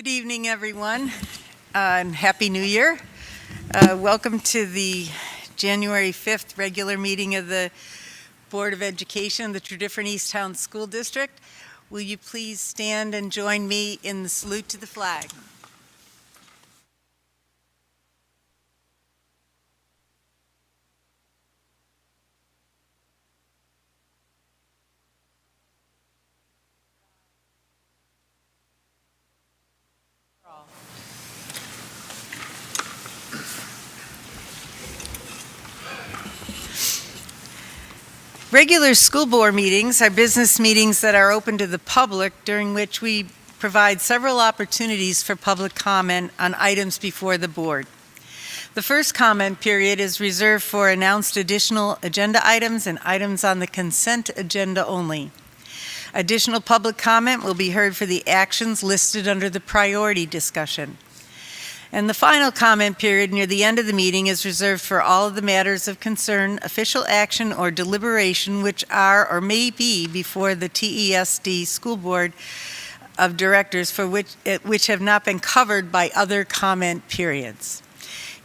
Good evening, everyone, and Happy New Year. Welcome to the January 5th regular meeting of the Board of Education, the Tredyffrin Easttown School District. Will you please stand and join me in the salute to the flag? Regular school board meetings are business meetings that are open to the public, during which we provide several opportunities for public comment on items before the board. The first comment period is reserved for announced additional agenda items and items on the consent agenda only. Additional public comment will be heard for the actions listed under the priority discussion. And the final comment period near the end of the meeting is reserved for all of the matters of concern, official action, or deliberation which are or may be before the TESD School Board of Directors for which have not been covered by other comment periods.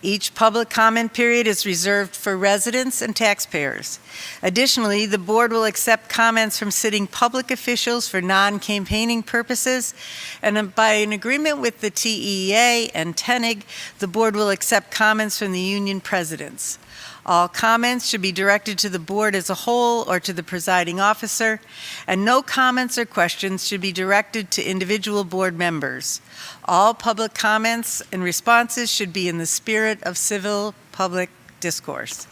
Each public comment period is reserved for residents and taxpayers. Additionally, the board will accept comments from sitting public officials for non-campaigning purposes, and by an agreement with the TEA and TENIG, the board will accept comments from the union presidents. All comments should be directed to the board as a whole or to the presiding officer, and no comments or questions should be directed to individual board members. All public comments and responses should be in the spirit of civil public discourse.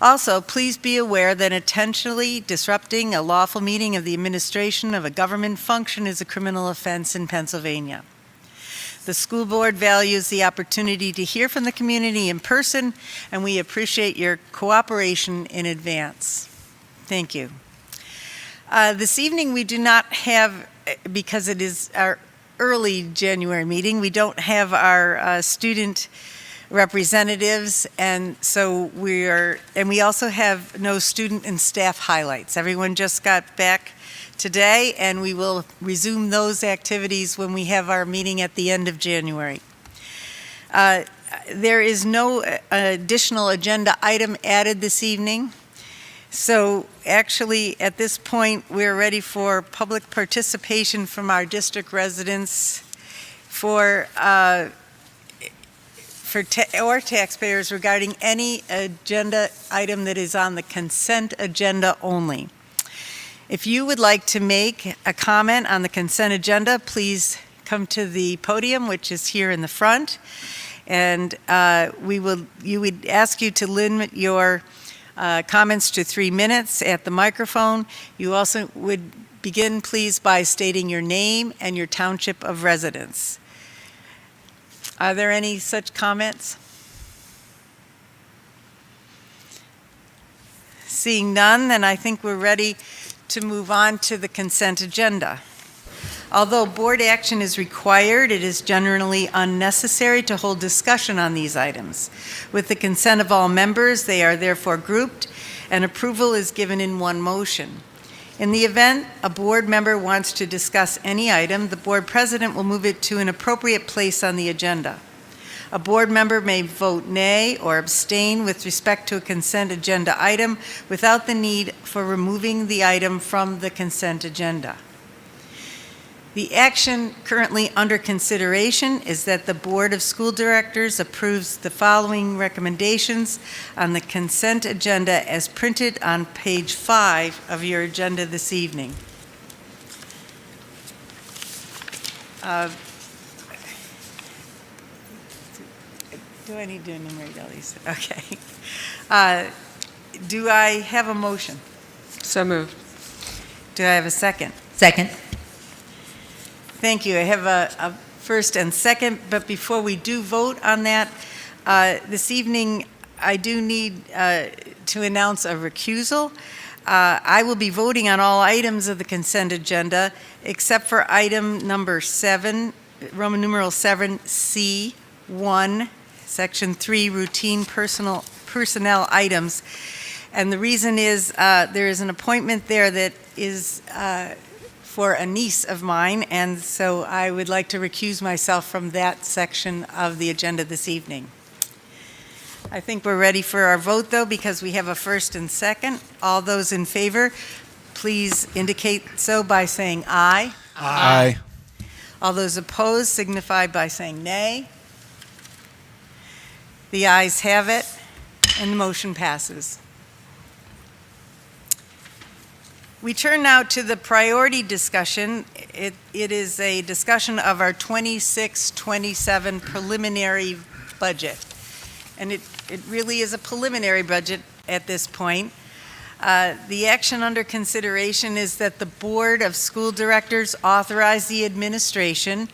Also, please be aware that intentionally disrupting a lawful meeting of the administration of a government function is a criminal offense in Pennsylvania. The school board values the opportunity to hear from the community in person, and we appreciate your cooperation in advance. Thank you. This evening we do not have, because it is our early January meeting, we don't have our student representatives, and so we also have no student and staff highlights. Everyone just got back today, and we will resume those activities when we have our meeting at the end of January. There is no additional agenda item added this evening. So actually, at this point, we're ready for public participation from our district residents or taxpayers regarding any agenda item that is on the consent agenda only. If you would like to make a comment on the consent agenda, please come to the podium, which is here in the front, and you would ask you to limit your comments to 3 minutes at the microphone. You also would begin, please, by stating your name and your township of residence. Are there any such comments? Seeing none, then I think we're ready to move on to the consent agenda. Although board action is required, it is generally unnecessary to hold discussion on these items. With the consent of all members, they are therefore grouped, and approval is given in one motion. In the event a board member wants to discuss any item, the board president will move it to an appropriate place on the agenda. A board member may vote nay or abstain with respect to a consent agenda item without the need for removing the item from the consent agenda. The action currently under consideration is that the Board of School Directors approves the following recommendations on the consent agenda as printed on page 5 of your agenda this evening. Do I need to enumerate all these? Okay. Do I have a motion? So moved. Do I have a second? Second. Thank you. I have a first and second, but before we do vote on that, this evening I do need to announce a recusal. I will be voting on all items of the consent agenda except for item number 7, Roman numeral 7C1, Section 3, routine personnel items. And the reason is there is an appointment there that is for a niece of mine, and so I would like to recuse myself from that section of the agenda this evening. I think we're ready for our vote, though, because we have a first and second. All those in favor, please indicate so by saying aye. Aye. All those opposed signify by saying nay. The ayes have it, and the motion passes. We turn now to the priority discussion. It is a discussion of our 26-27 preliminary budget. And it really is a preliminary budget at this point. The action under consideration is that the Board of School Directors authorize the administration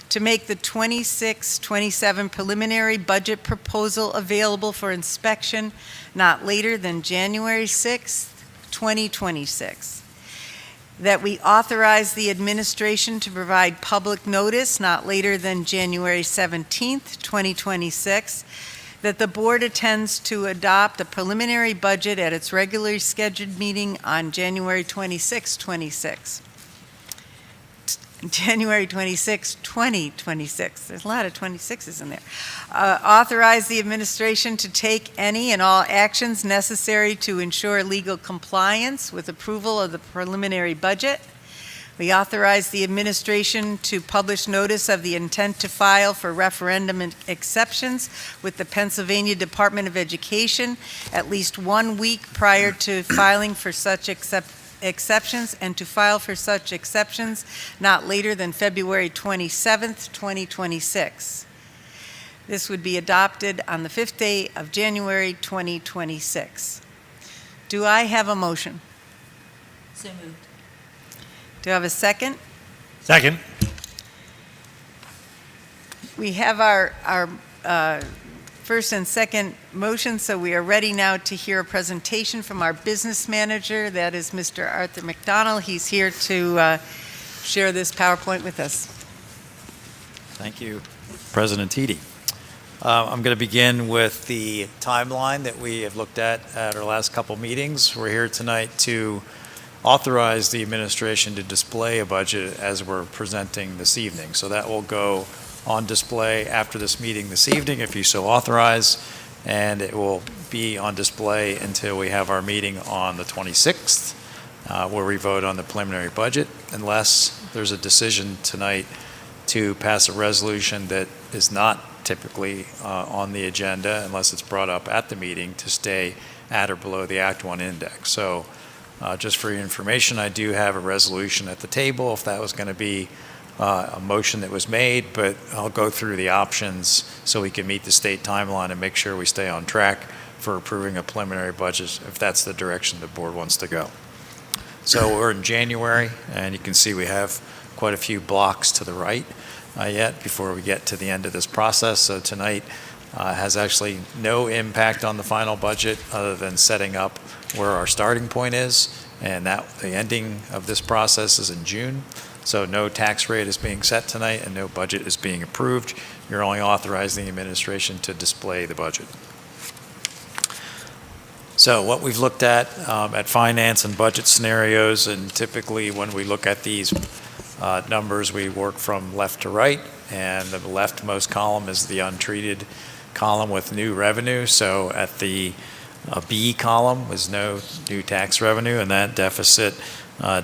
to make the 26-27 preliminary budget proposal available for inspection not later than January 6th, 2026. That we authorize the administration to provide public notice not later than January 17th, 2026. That the board intends to adopt a preliminary budget at its regularly scheduled meeting on January 26, 2026. January 26, 2026. There's a lot of 26s in there. Authorize the administration to take any and all actions necessary to ensure legal compliance with approval of the preliminary budget. We authorize the administration to publish notice of the intent to file for referendum exceptions with the Pennsylvania Department of Education at least 1 week prior to filing for such exceptions, and to file for such exceptions not later than February 27th, 2026. This would be adopted on the 5th day of January 2026. Do I have a motion? So moved. Do I have a second? Second. We have our first and second motion, so we are ready now to hear a presentation from our business manager. That is Mr. Arthur McDonnell. He's here to share this PowerPoint with us. Thank you, President Teedy. I'm going to begin with the timeline that we have looked at our last couple meetings. We're here tonight to authorize the administration to display a budget as we're presenting this evening. So that will go on display after this meeting this evening, if you so authorize, and it will be on display until we have our meeting on the 26th, where we vote on the preliminary budget, unless there's a decision tonight to pass a resolution that is not typically on the agenda, unless it's brought up at the meeting, to stay at or below the Act 1 index. So just for your information, I do have a resolution at the table if that was going to be a motion that was made, but I'll go through the options so we can meet the state timeline and make sure we stay on track for approving a preliminary budget if that's the direction the board wants to go. So we're in January, and you can see we have quite a few blocks to the right yet before we get to the end of this process. So tonight has actually no impact on the final budget other than setting up where our starting point is, and that the ending of this process is in June. So no tax rate is being set tonight and no budget is being approved. You're only authorizing the administration to display the budget. So what we've looked at finance and budget scenarios, and typically when we look at these numbers, we work from left to right, and the leftmost column is the untreated column with new revenue. So at the B column was no new tax revenue, and that deficit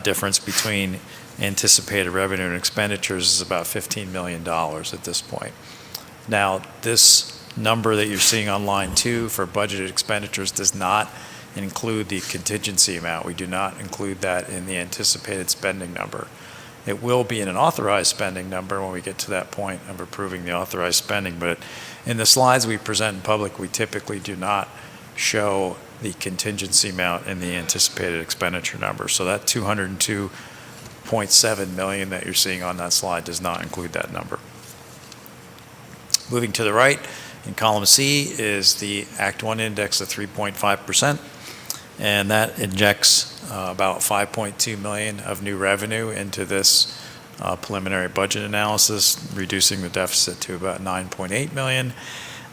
difference between anticipated revenue and expenditures is about $15 million at this point. Now, this number that you're seeing on line 2 for budgeted expenditures does not include the contingency amount. We do not include that in the anticipated spending number. It will be in an authorized spending number when we get to that point of approving the authorized spending, but in the slides we present in public, we typically do not show the contingency amount in the anticipated expenditure number. So that $202.7 million that you're seeing on that slide does not include that number. Moving to the right, in column C is the Act 1 index of 3.5%, and that injects about $5.2 million of new revenue into this preliminary budget analysis, reducing the deficit to about $9.8 million.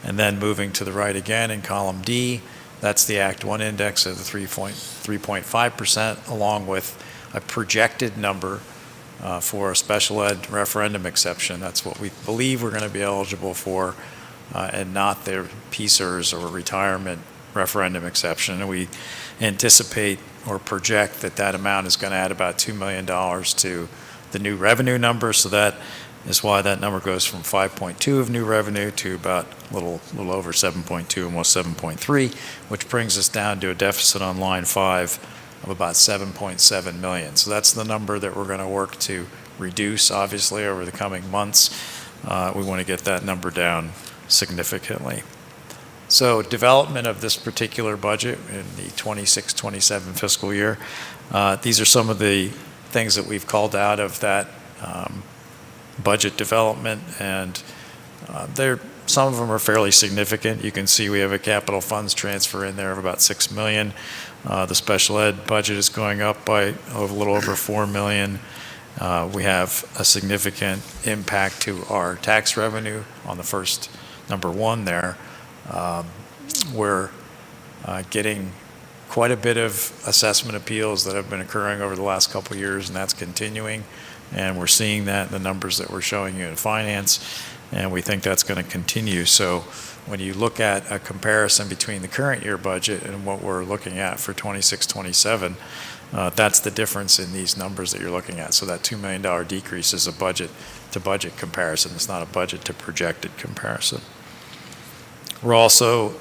And then moving to the right again in column D, that's the Act 1 index of the 3.5%, along with a projected number for a special ed referendum exception. That's what we believe we're going to be eligible for, and not the PSERS or retirement referendum exception. And we anticipate or project that that amount is going to add about $2 million to the new revenue number. So that is why that number goes from 5.2 of new revenue to about a little over 7.2, almost 7.3, which brings us down to a deficit on line 5 of about 7.7 million. So that's the number that we're going to work to reduce, obviously, over the coming months. We want to get that number down significantly. So development of this particular budget in the 26-27 fiscal year, these are some of the things that we've called out of that budget development, and some of them are fairly significant. You can see we have a capital funds transfer in there of about $6 million. The special ed budget is going up by a little over $4 million. We have a significant impact to our tax revenue on the first number one there. We're getting quite a bit of assessment appeals that have been occurring over the last couple of years, and that's continuing. And we're seeing that in the numbers that we're showing you in finance, and we think that's going to continue. So when you look at a comparison between the current year budget and what we're looking at for 26-27, that's the difference in these numbers that you're looking at. So that $2 million decrease is a budget to budget comparison. It's not a budget to projected comparison. We're also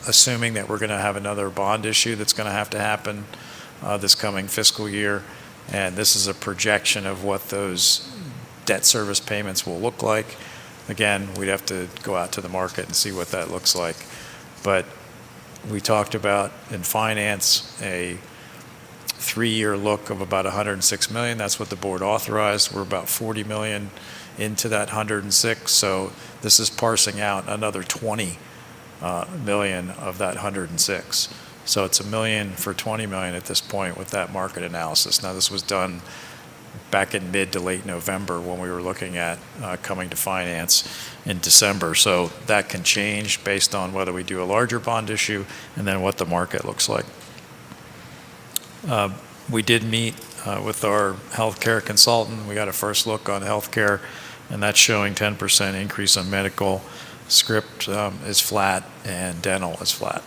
assuming that we're going to have another bond issue that's going to have to happen this coming fiscal year. And this is a projection of what those debt service payments will look like. Again, we'd have to go out to the market and see what that looks like. But we talked about in finance a 3-year look of about $106 million. That's what the board authorized. We're about $40 million into that 106. So this is parsing out another 20 million of that 106. So it's $1 million for 20 million at this point with that market analysis. Now this was done back in mid to late November when we were looking at coming to finance in December. So that can change based on whether we do a larger bond issue and then what the market looks like. We did meet with our healthcare consultant. We got a first look on healthcare, and that's showing 10% increase on medical. Script is flat and dental is flat.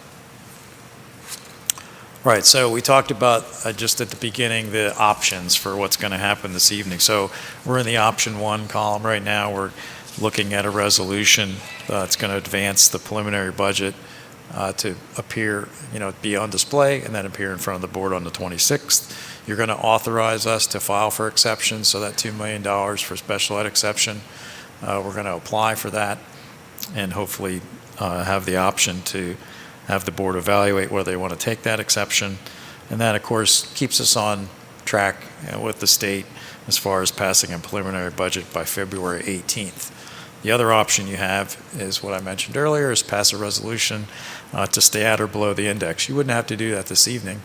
Right, so we talked about just at the beginning the options for what's going to happen this evening. So we're in the option 1 column right now. We're looking at a resolution that's going to advance the preliminary budget to appear, be on display and then appear in front of the board on the 26th. You're going to authorize us to file for exceptions, so that $2 million for special ed exception, we're going to apply for that and hopefully have the option to have the board evaluate whether they want to take that exception. And that, of course, keeps us on track with the state as far as passing a preliminary budget by February 18th. The other option you have is what I mentioned earlier, is pass a resolution to stay at or below the index. You wouldn't have to do that this evening.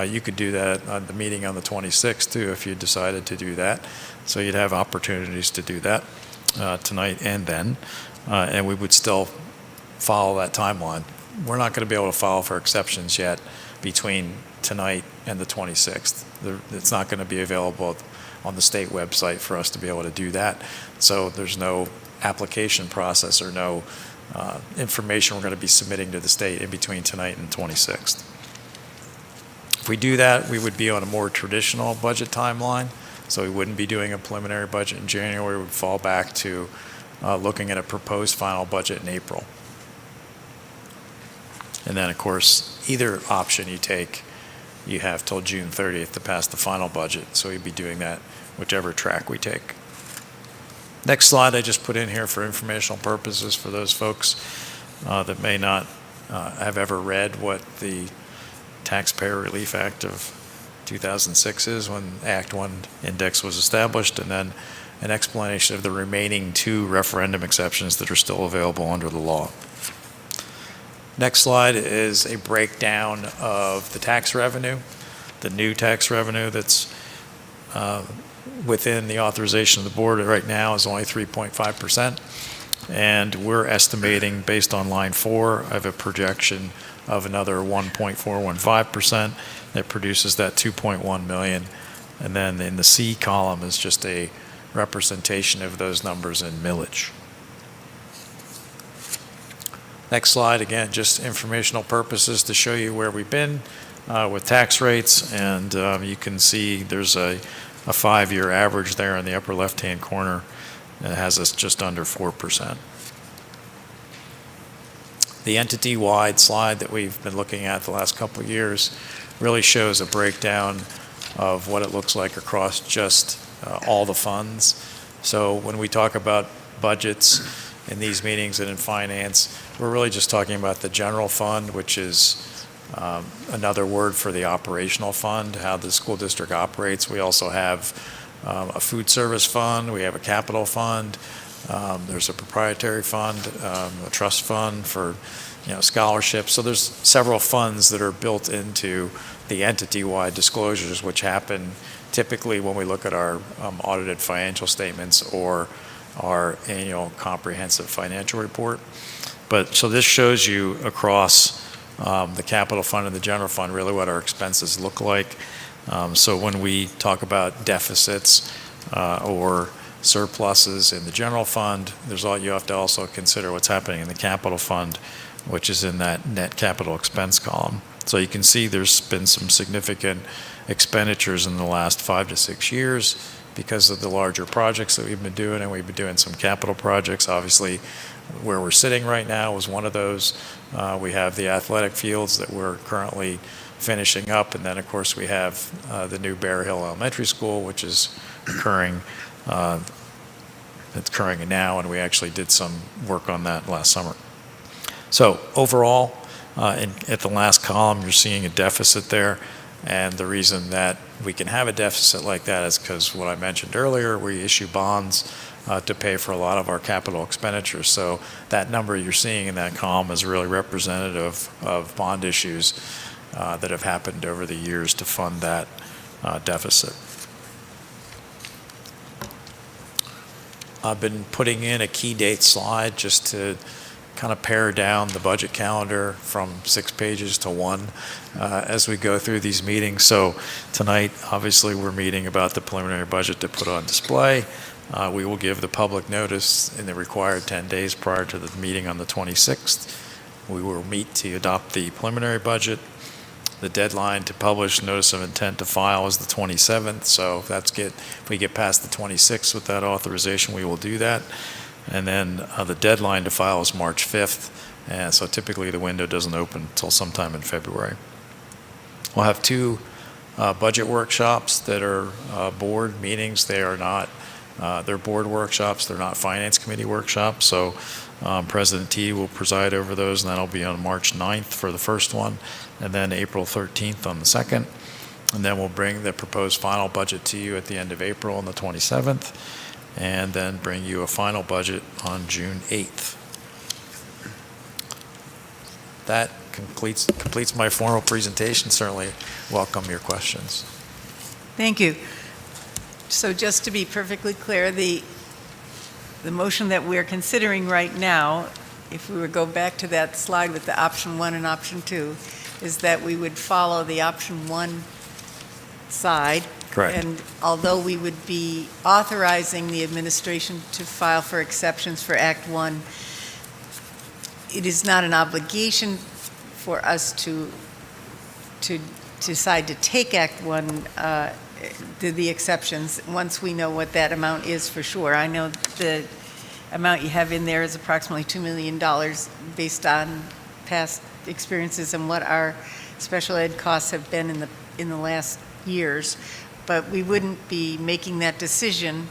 You could do that on the meeting on the 26th, too, if you decided to do that. So you'd have opportunities to do that tonight and then, and we would still follow that timeline. We're not going to be able to file for exceptions yet between tonight and the 26th. It's not going to be available on the state website for us to be able to do that. So there's no application process or no information we're going to be submitting to the state in between tonight and the 26th. If we do that, we would be on a more traditional budget timeline. So we wouldn't be doing a preliminary budget in January. We would fall back to looking at a proposed final budget in April. And then, of course, either option you take, you have till June 30th to pass the final budget. So you'd be doing that whichever track we take. Next slide I just put in here for informational purposes for those folks that may not have ever read what the Taxpayer Relief Act of 2006 is, when Act 1 index was established, and then an explanation of the remaining 2 referendum exceptions that are still available under the law. Next slide is a breakdown of the tax revenue, the new tax revenue that's within the authorization of the board right now is only 3.5%. And we're estimating, based on line 4, I have a projection of another 1.415% that produces that 2.1 million And then in the C column is just a representation of those numbers in millage. Next slide, again, just informational purposes to show you where we've been with tax rates. And you can see there's a 5-year average there in the upper left-hand corner. And it has us just under 4%. The entity-wide slide that we've been looking at the last couple of years really shows a breakdown of what it looks like across just all the funds. So when we talk about budgets in these meetings and in finance, we're really just talking about the general fund, which is another word for the operational fund, how the school district operates. We also have a food service fund, we have a capital fund, there's a proprietary fund, a trust fund for scholarships. So there's several funds that are built into the entity-wide disclosures, which happen typically when we look at our audited financial statements or our annual comprehensive financial report. But so this shows you across the capital fund and the general fund really what our expenses look like. So when we talk about deficits or surpluses in the general fund, you have to also consider what's happening in the capital fund, which is in that net capital expense column. So you can see there's been some significant expenditures in the last 5 to 6 years because of the larger projects that we've been doing, and we've been doing some capital projects. Obviously, where we're sitting right now is one of those. We have the athletic fields that we're currently finishing up, and then of course we have the new Bear Hill Elementary School, which is occurring. It's occurring now, and we actually did some work on that last summer. So overall, at the last column, you're seeing a deficit there. And the reason that we can have a deficit like that is because what I mentioned earlier, we issue bonds to pay for a lot of our capital expenditures. So that number you're seeing in that column is really representative of bond issues that have happened over the years to fund that deficit. I've been putting in a key date slide just to kind of pare down the budget calendar from 6 pages to 1 as we go through these meetings. So tonight, obviously, we're meeting about the preliminary budget to put on display. We will give the public notice in the required 10 days prior to the meeting on the 26th. We will meet to adopt the preliminary budget. The deadline to publish notice of intent to file is the 27th. So if we get past the 26th with that authorization, we will do that. And then the deadline to file is March 5th, and so typically the window doesn't open until sometime in February. We'll have 2 budget workshops that are board meetings. They're board workshops. They're not finance committee workshops. So President T will preside over those, and that'll be on March 9th for the first one, and then April 13th on the second. And then we'll bring the proposed final budget to you at the end of April on the 27th. And then bring you a final budget on June 8th. That completes my formal presentation. Certainly welcome your questions. Thank you. So just to be perfectly clear, the motion that we're considering right now, if we would go back to that slide with the option 1 and option 2, is that we would follow the option 1 side. Correct. And although we would be authorizing the administration to file for exceptions for Act 1, it is not an obligation for us to decide to take Act 1 to the exceptions once we know what that amount is for sure. I know the amount you have in there is approximately $2 million based on past experiences and what our special ed costs have been in the last years. But we wouldn't be making that decision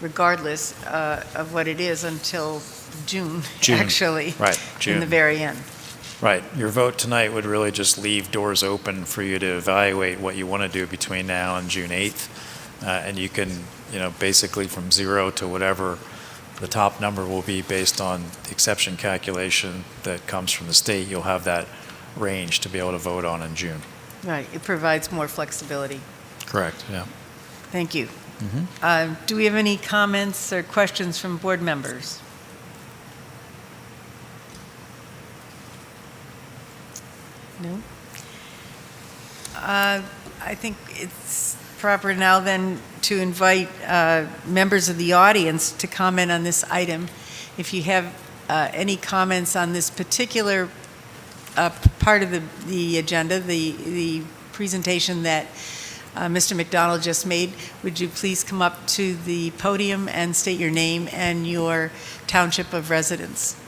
regardless of what it is until June. Actually. Right, June. In the very end. Right. Your vote tonight would really just leave doors open for you to evaluate what you want to do between now and June 8th. And you can, basically from 0 to whatever the top number will be based on the exception calculation that comes from the state. You'll have that range to be able to vote on in June. Right. It provides more flexibility. Correct, yeah. Thank you. Do we have any comments or questions from board members? No? I think it's proper now then to invite members of the audience to comment on this item. If you have any comments on this particular part of the agenda, the presentation that Mr. McDonald just made, would you please come up to the podium and state your name and your township of residence?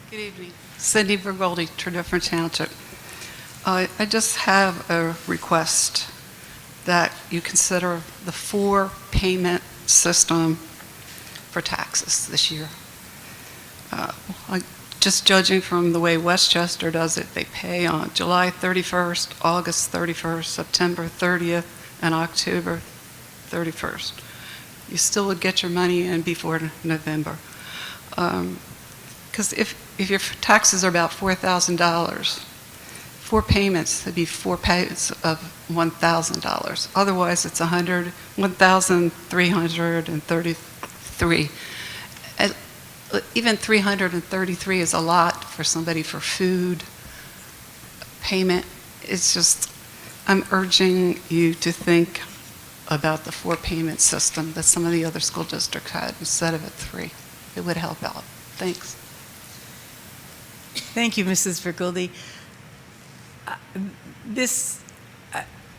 Good evening. Cindy Bergoldi, Tredyffrin Township. I just have a request that you consider the 4-payment system for taxes this year. Just judging from the way Westchester does it, they pay on July 31st, August 31st, September 30th, and October 31st. You still would get your money in before November. Because if your taxes are about $4,000, 4 payments would be 4 payments of $1,000. Otherwise, it's $1,333. Even $333 is a lot for somebody for food payment. It's just, I'm urging you to think about the 4-payment system that some of the other school districts had instead of a 3. It would help out. Thanks. Thank you, Mrs. Vergoldi.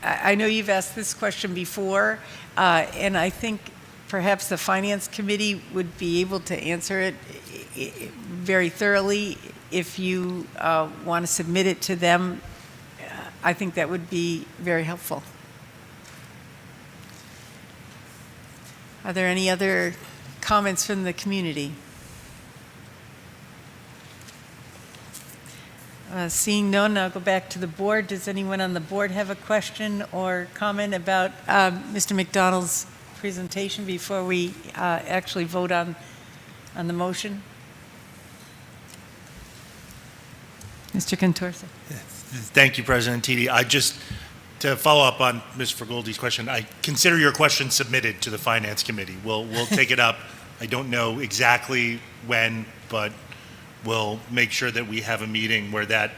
I know you've asked this question before, and I think perhaps the Finance Committee would be able to answer it very thoroughly. If you want to submit it to them, I think that would be very helpful. Are there any other comments from the community? Seeing none, I'll go back to the board. Does anyone on the board have a question or comment about Mr. McDonald's presentation before we actually vote on the motion? Mr. Contorsi. Thank you, President Teedy. To follow up on Ms. Vergoldi's question, I consider your question submitted to the Finance Committee. We'll take it up. I don't know exactly when, but we'll make sure that we have a meeting where that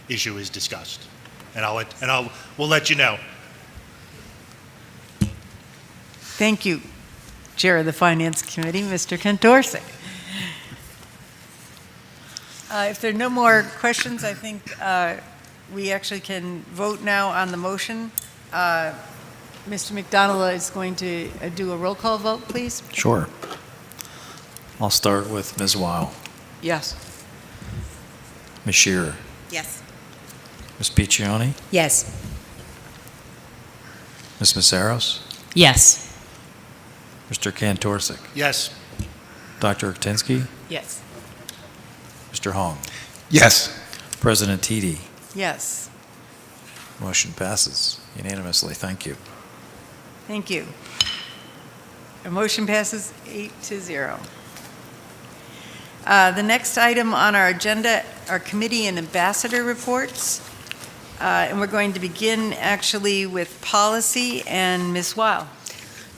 issue is discussed, and we'll let you know. Thank you, Chair of the Finance Committee, Mr. Contorsi. If there are no more questions, I think we actually can vote now on the motion. Mr. McDonald is going to do a roll call vote, please. Sure. I'll start with Ms. Weil, Yes. Ms. Shearer, Yes. Ms. Piccioni, Yes. Ms. Maceros, Yes. Mr. Kantorsik, Yes. Dr. Urtinsky, Yes. Mr. Hong. Yes. President Teedy, Yes. motion passes unanimously. Thank you. Thank you. The motion passes 8-0. The next item on our agenda are committee and ambassador reports. And we're going to begin actually with policy and Ms. Weil.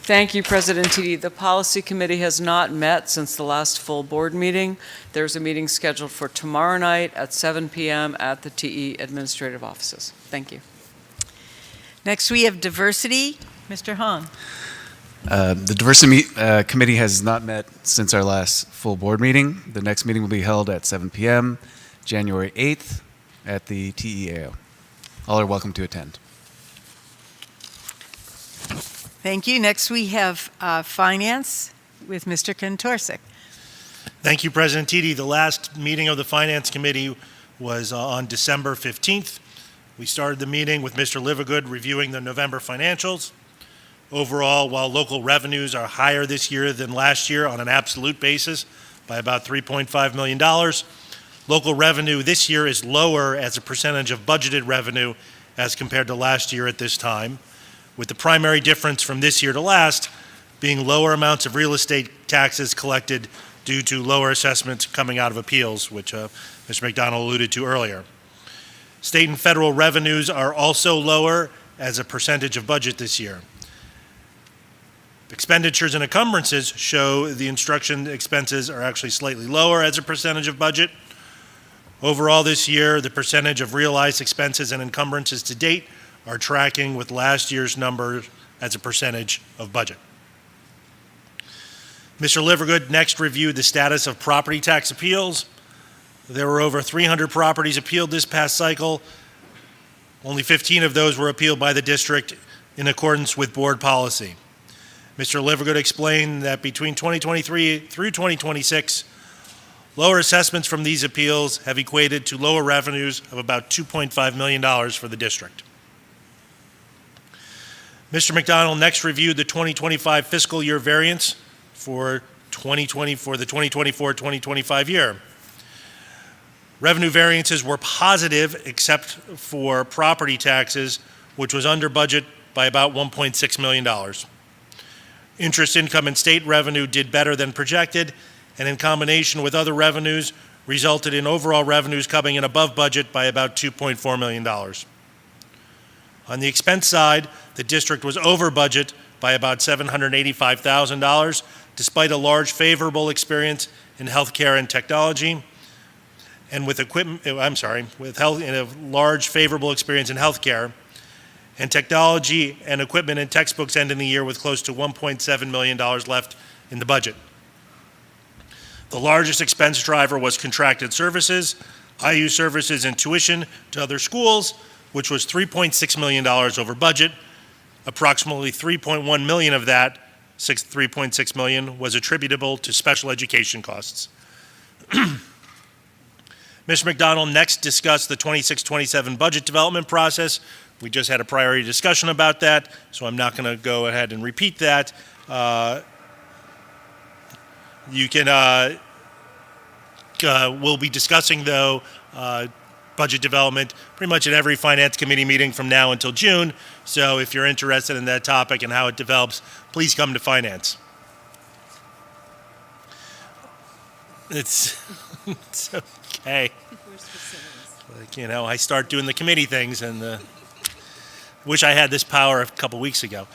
Thank you, President Teedy. The Policy Committee has not met since the last full board meeting. There's a meeting scheduled for tomorrow night at 7 p.m. at the TE administrative offices. Thank you. Next, we have diversity. Mr. Hong. The Diversity Committee has not met since our last full board meeting. The next meeting will be held at 7 p.m., January 8th, at the TEAO. All are welcome to attend. Thank you. Next, we have finance with Mr. Kontorsik. Thank you, President Teedy. The last meeting of the Finance Committee was on December 15th. We started the meeting with Mr. Livergood reviewing the November financials. Overall, while local revenues are higher this year than last year on an absolute basis by about $3.5 million, local revenue this year is lower as a percentage of budgeted revenue as compared to last year at this time, with the primary difference from this year to last being lower amounts of real estate taxes collected due to lower assessments coming out of appeals, which Mr. McDonald alluded to earlier. State and federal revenues are also lower as a percentage of budget this year. Expenditures and encumbrances show the instruction expenses are actually slightly lower as a percentage of budget. Overall this year, the percentage of realized expenses and encumbrances to date are tracking with last year's numbers as a percentage of budget. Mr. Livergood next reviewed the status of property tax appeals. There were over 300 properties appealed this past cycle. Only 15 of those were appealed by the district in accordance with board policy. Mr. Livergood explained that between 2023 through 2026, lower assessments from these appeals have equated to lower revenues of about $2.5 million for the district. Mr. McDonald next reviewed the 2025 fiscal year variance for the 2024-2025 year. Revenue variances were positive except for property taxes, which was under budget by about $1.6 million. Interest income and state revenue did better than projected, and in combination with other revenues, resulted in overall revenues coming in above budget by about $2.4 million. On the expense side, the district was over budget by about $785,000, despite a large favorable experience in healthcare and technology, and with a large favorable experience in healthcare, and technology and equipment and textbooks ending the year with close to $1.7 million left in the budget. The largest expense driver was contracted services, IU services, and tuition to other schools, which was $3.6 million over budget. Approximately $3.1 million of that, $3.6 million, was attributable to special education costs. Mr. McDonald next discussed the 26-27 budget development process. We just had a priority discussion about that, so I'm not going to go ahead and repeat that. We'll be discussing, though, budget development pretty much at every Finance Committee meeting from now until June. So if you're interested in that topic and how it develops, please come to Finance. It's okay. Like, I start doing the committee things and wish I had this power a couple weeks ago.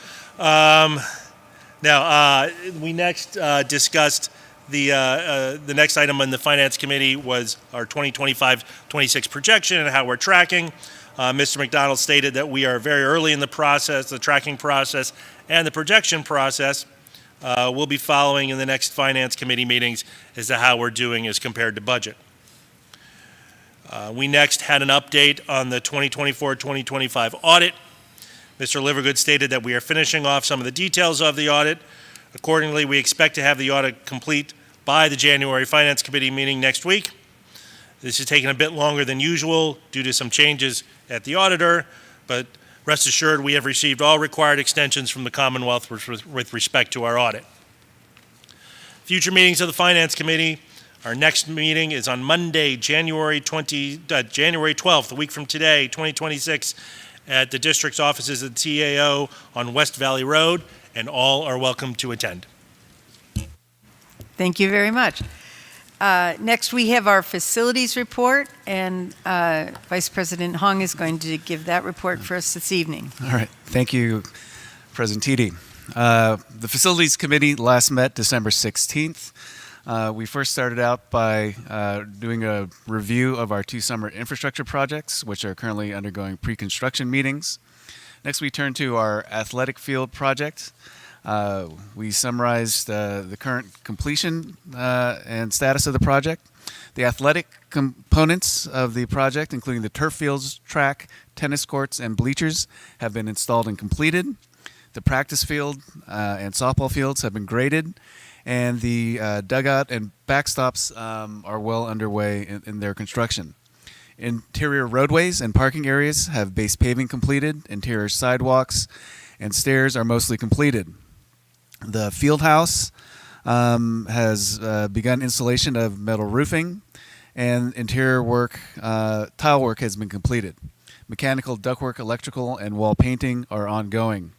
We next discussed the next item on the Finance Committee was our 2025-26 projection and how we're tracking. Mr. McDonald stated that we are very early in the process, the tracking process, and the projection process. We'll be following in the next Finance Committee meetings as to how we're doing as compared to budget. We next had an update on the 2024-2025 audit. Mr. Livergood stated that we are finishing off some of the details of the audit. Accordingly, we expect to have the audit complete by the January Finance Committee meeting next week. This is taking a bit longer than usual due to some changes at the auditor, but rest assured we have received all required extensions from the Commonwealth with respect to our audit. Future meetings of the Finance Committee. Our next meeting is on Monday, January 12th, a week from today, 2026, at the district's offices at TAO on West Valley Road, and all are welcome to attend. Thank you very much. Next, we have our facilities report, and Vice President Hung is going to give that report for us this evening. All right. Thank you, President Teedy. The Facilities Committee last met December 16th. We first started out by doing a review of our two summer infrastructure projects, which are currently undergoing pre-construction meetings. Next, we turned to our athletic field project. We summarized the current completion and status of the project. The athletic components of the project, including the turf fields, track, tennis courts, and bleachers, have been installed and completed. The practice field and softball fields have been graded, and the dugout and backstops are well underway in their construction. Interior roadways and parking areas have base paving completed. Interior sidewalks and stairs are mostly completed. The field house has begun installation of metal roofing, and interior work, tile work has been completed. Mechanical, ductwork, electrical, and wall painting are ongoing.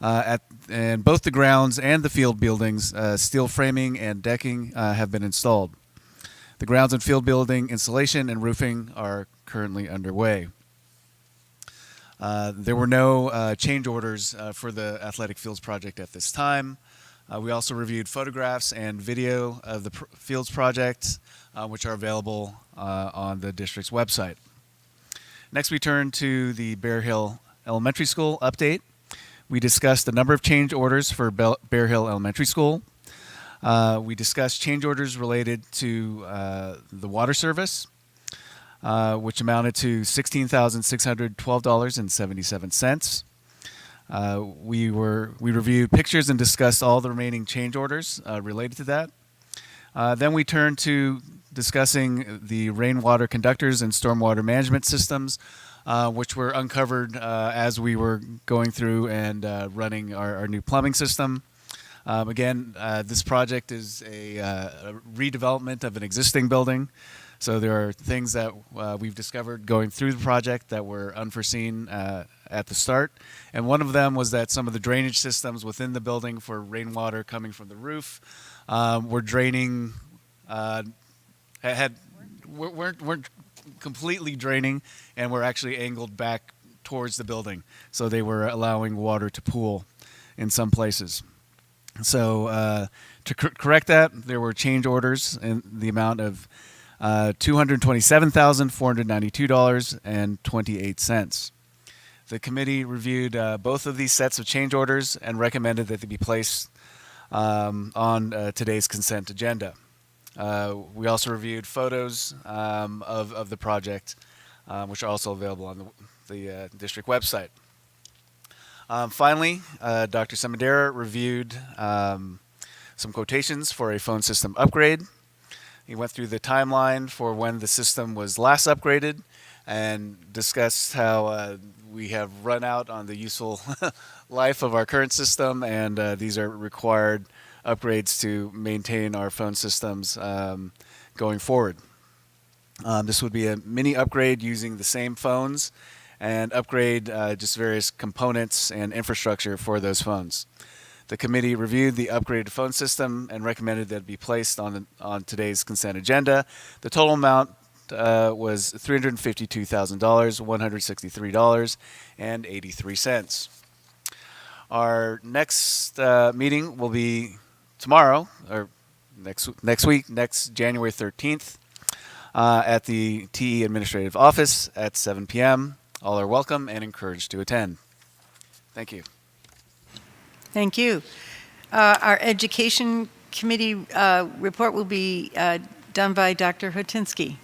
And both the grounds and the field buildings, steel framing and decking have been installed. The grounds and field building installation and roofing are currently underway. There were no change orders for the athletic fields project at this time. We also reviewed photographs and video of the fields project, which are available on the district's website. Next, we turn to the Bear Hill Elementary School update. We discussed a number of change orders for Bear Hill Elementary School. We discussed change orders related to the water service, which amounted to $16,612.77. We reviewed pictures and discussed all the remaining change orders related to that. Then we turned to discussing the rainwater conductors and stormwater management systems, which were uncovered as we were going through and running our new plumbing system. Again, this project is a redevelopment of an existing building. So there are things that we've discovered going through the project that were unforeseen at the start. And one of them was that some of the drainage systems within the building for rainwater coming from the roof were draining, weren't completely draining, and were actually angled back towards the building. So they were allowing water to pool in some places. So to correct that, there were change orders in the amount of $227,492.28. The committee reviewed both of these sets of change orders and recommended that they be placed on today's consent agenda. We also reviewed photos of the project, which are also available on the district website. Finally, Dr. Samandera reviewed some quotations for a phone system upgrade. He went through the timeline for when the system was last upgraded and discussed how we have run out on the useful life of our current system, and these are required upgrades to maintain our phone systems going forward. This would be a mini upgrade using the same phones and upgrade just various components and infrastructure for those phones. The committee reviewed the upgraded phone system and recommended that it be placed on today's consent agenda. The total amount was $352,163.83. Our next meeting will be tomorrow, or next week, next January 13th, at the TE Administrative Office at 7 p.m. All are welcome and encouraged to attend. Thank you. Thank you. Our Education Committee report will be done by Dr. Hotinsky.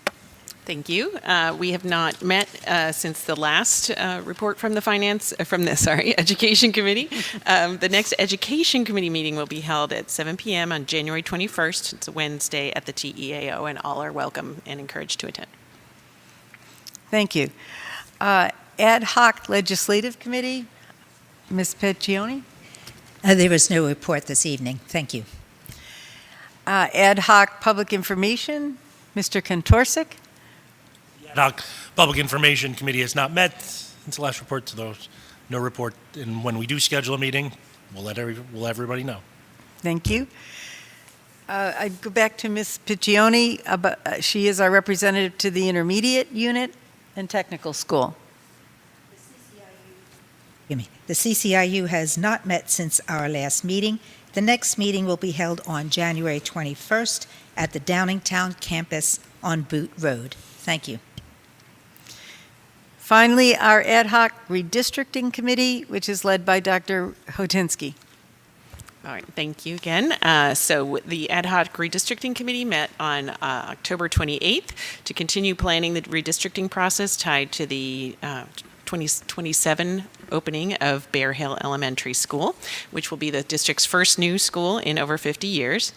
Thank you. We have not met since the last report from the Education Committee. The next Education Committee meeting will be held at 7 p.m. on January 21st. It's a Wednesday at the TEAO, and all are welcome and encouraged to attend. Thank you. Ad hoc Legislative Committee, Ms. Piccioni. There is no report this evening. Thank you. Ad hoc Public Information, Mr. Kontorsik. The Ad hoc Public Information Committee has not met since the last report, so there's no report. And when we do schedule a meeting, we'll let everybody know. Thank you. I go back to Ms. Piccioni. She is our representative to the Intermediate Unit and Technical School. The CCIU has not met since our last meeting. The next meeting will be held on January 21st at the Downingtown campus on Boot Road. Thank you. Finally, our Ad hoc Redistricting Committee, which is led by Dr. Hotinsky. All right, thank you again. So the Ad hoc Redistricting Committee met on October 28th to continue planning the redistricting process tied to the 2027 opening of Bear Hill Elementary School, which will be the district's first new school in over 50 years.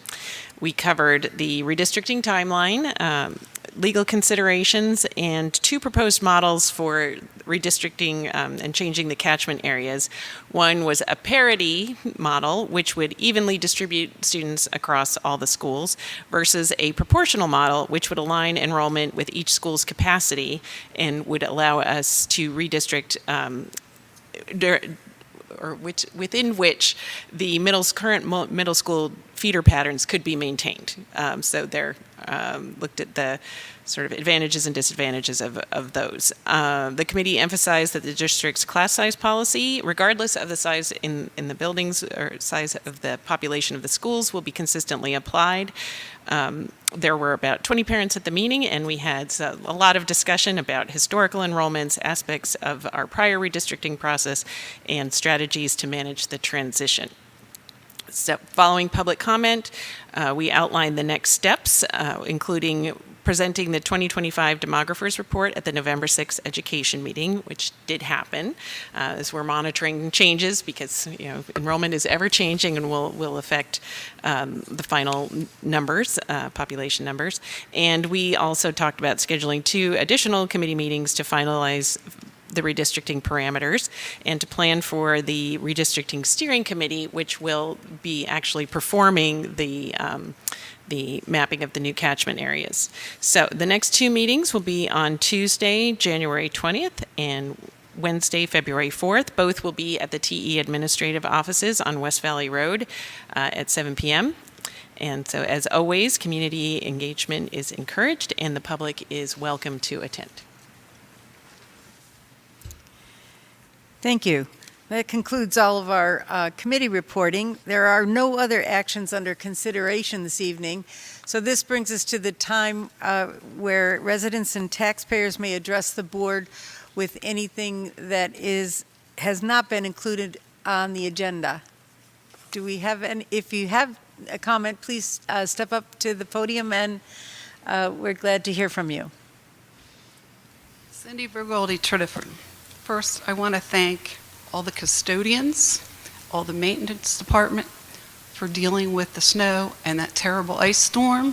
We covered the redistricting timeline, legal considerations, and two proposed models for redistricting and changing the catchment areas. One was a parity model, which would evenly distribute students across all the schools, versus a proportional model, which would align enrollment with each school's capacity and would allow us to redistrict within which the current middle school feeder patterns could be maintained. So they're looked at the sort of advantages and disadvantages of those. The committee emphasized that the district's class size policy, regardless of the size in the buildings or size of the population of the schools, will be consistently applied. There were about 20 parents at the meeting, and we had a lot of discussion about historical enrollments, aspects of our prior redistricting process, and strategies to manage the transition. So, following public comment, we outlined the next steps, including presenting the 2025 demographers report at the November 6th education meeting, which did happen, as we're monitoring changes because enrollment is ever changing and will affect the final numbers, population numbers. And we also talked about scheduling 2 additional committee meetings to finalize the redistricting parameters and to plan for the redistricting steering committee, which will be actually performing the mapping of the new catchment areas. So the next 2 meetings will be on Tuesday, January 20th, and Wednesday, February 4th. Both will be at the TE administrative offices on West Valley Road at 7 p.m. And so, as always, community engagement is encouraged and the public is welcome to attend. Thank you. That concludes all of our committee reporting. There are no other actions under consideration this evening. So this brings us to the time where residents and taxpayers may address the board with anything that has not been included on the agenda. Do we have any? If you have a comment, please step up to the podium, and we're glad to hear from you. Cindy Bergoldi, Tredyffrin. First, I want to thank all the custodians, all the maintenance department for dealing with the snow and that terrible ice storm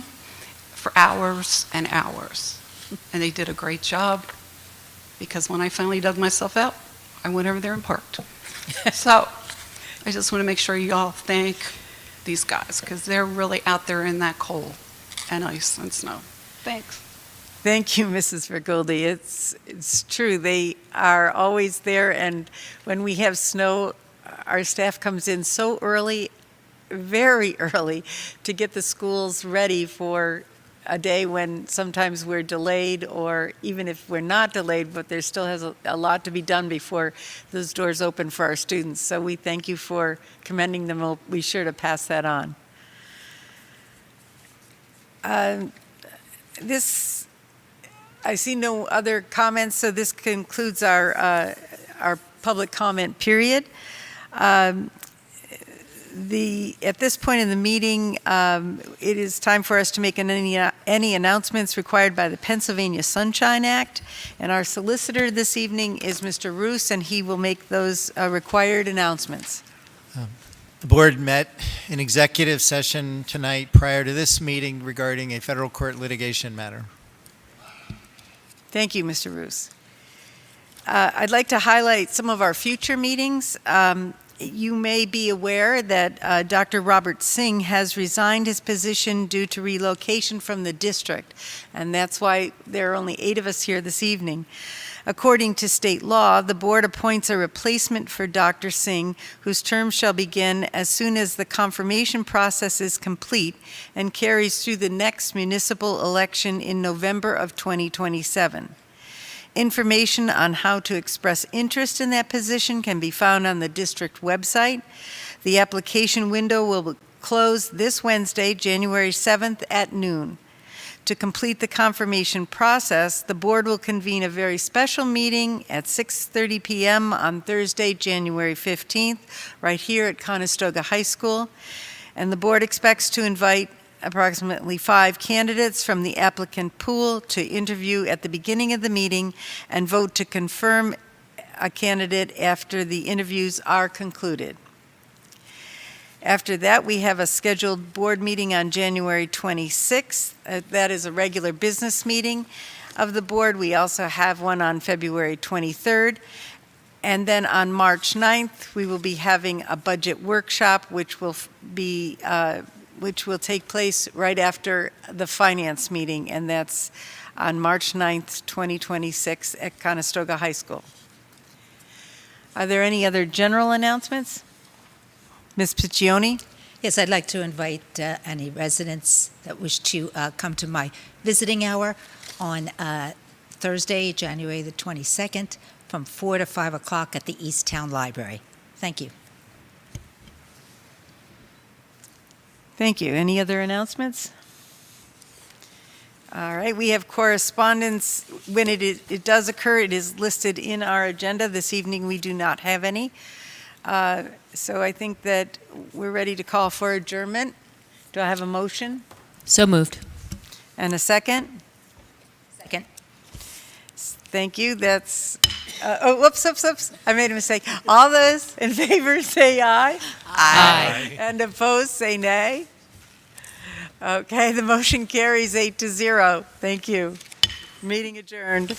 for hours and hours. And they did a great job because when I finally dug myself out, I went over there and parked. So I just want to make sure you all thank these guys because they're really out there in that cold and ice and snow. Thanks. Thank you, Mrs. Vergoldi. It's true. They are always there, and when we have snow, our staff comes in so early, very early, to get the schools ready for a day when sometimes we're delayed, or even if we're not delayed, but there still has a lot to be done before those doors open for our students. So we thank you for commending them. We'll be sure to pass that on. I see no other comments, so this concludes our public comment period. At this point in the meeting, it is time for us to make any announcements required by the Pennsylvania Sunshine Act. And our solicitor this evening is Mr. Roos, and he will make those required announcements. The board met in executive session tonight prior to this meeting regarding a federal court litigation matter. Thank you, Mr. Roos. I'd like to highlight some of our future meetings. You may be aware that Dr. Robert Singh has resigned his position due to relocation from the district, and that's why there are only 8 of us here this evening. According to state law, the board appoints a replacement for Dr. Singh, whose term shall begin as soon as the confirmation process is complete and carries through the next municipal election in November of 2027. Information on how to express interest in that position can be found on the district website. The application window will close this Wednesday, January 7th at noon. To complete the confirmation process, the board will convene a very special meeting at 6:30 p.m. on Thursday, January 15th, right here at Conestoga High School. And the board expects to invite approximately 5 candidates from the applicant pool to interview at the beginning of the meeting and vote to confirm a candidate after the interviews are concluded. After that, we have a scheduled board meeting on January 26th. That is a regular business meeting of the board. We also have one on February 23rd. And then on March 9th, we will be having a budget workshop, which will take place right after the finance meeting, and that's on March 9th, 2026 at Conestoga High School. Are there any other general announcements? Ms. Piccioni? Yes, I'd like to invite any residents that wish to come to my visiting hour on Thursday, January the 22nd, from 4 to 5 o'clock at the East Town Library. Thank you. Thank you. Any other announcements? All right, we have correspondence. When it does occur, it is listed in our agenda. This evening, we do not have any. So I think that we're ready to call for adjournment. Do I have a motion So moved. and a second? Second. Thank you. That's, whoops. I made a mistake. All those in favor say aye. Aye. And opposed, say nay. Okay, the motion carries 8-0. Thank you. Meeting adjourned.